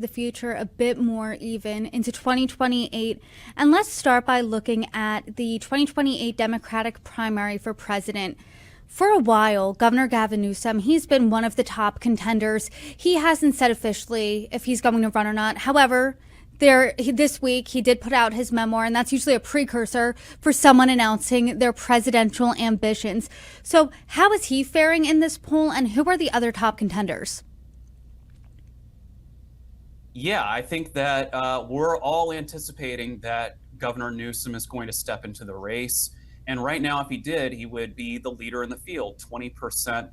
the future a bit more even into 2028. And let's start by looking at the 2028 Democratic primary for president. For a while, Governor Gavin Newsom, he's been one of the top contenders. He hasn't said officially if he's going to run or not. However, this week he did put out his memoir, and that's usually a precursor for someone announcing their presidential ambitions. So how is he faring in this poll, and who are the other top contenders? Yeah, I think that we're all anticipating that Governor Newsom is going to step into the race. And right now, if he did, he would be the leader in the field. 20%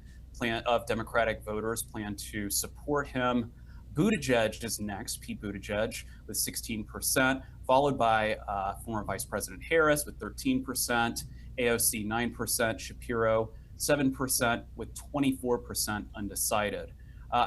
of Democratic voters plan to support him. Buttigieg is next, Pete Buttigieg, with 16%, followed by former Vice President Harris with 13%, AOC 9%, Shapiro 7%, with 24% undecided.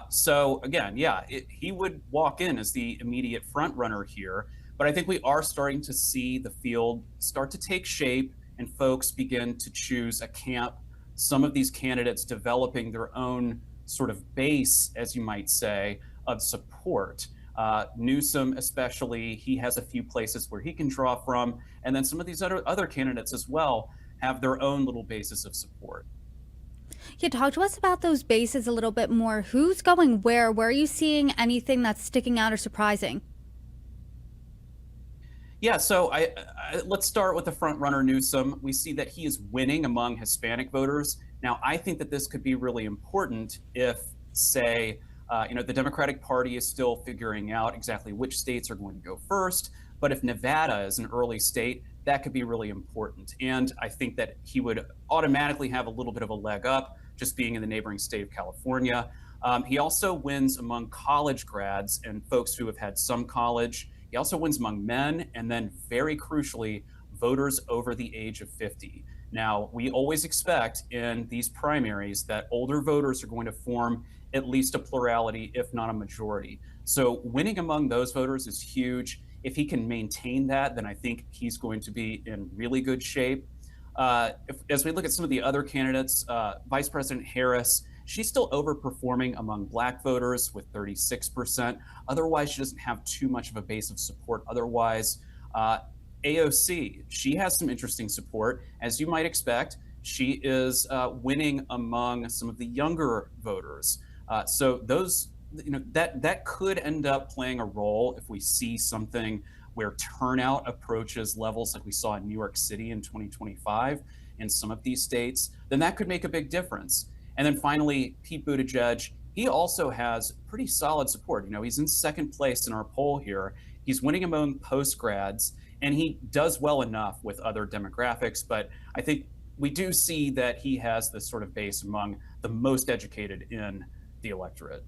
So again, yeah, he would walk in as the immediate front runner here. But I think we are starting to see the field start to take shape and folks begin to choose a camp. Some of these candidates developing their own sort of base, as you might say, of support. Newsom, especially, he has a few places where he can draw from. And then some of these other candidates as well have their own little basis of support. Yeah, talk to us about those bases a little bit more. Who's going where? Where are you seeing anything that's sticking out or surprising? Yeah, so let's start with the front runner Newsom. We see that he is winning among Hispanic voters. Now, I think that this could be really important if, say, the Democratic Party is still figuring out exactly which states are going to go first. But if Nevada is an early state, that could be really important. And I think that he would automatically have a little bit of a leg up just being in the neighboring state of California. He also wins among college grads and folks who have had some college. He also wins among men, and then very crucially, voters over the age of 50. Now, we always expect in these primaries that older voters are going to form at least a plurality, if not a majority. So winning among those voters is huge. If he can maintain that, then I think he's going to be in really good shape. As we look at some of the other candidates, Vice President Harris, she's still overperforming among Black voters with 36%. Otherwise, she doesn't have too much of a base of support. Otherwise, AOC, she has some interesting support. As you might expect, she is winning among some of the younger voters. So those, that could end up playing a role if we see something where turnout approaches levels like we saw in New York City in 2025 in some of these states, then that could make a big difference. And then finally, Pete Buttigieg, he also has pretty solid support. He's in second place in our poll here. He's winning among post-grads, and he does well enough with other demographics. But I think we do see that he has this sort of base among the most educated in the electorate.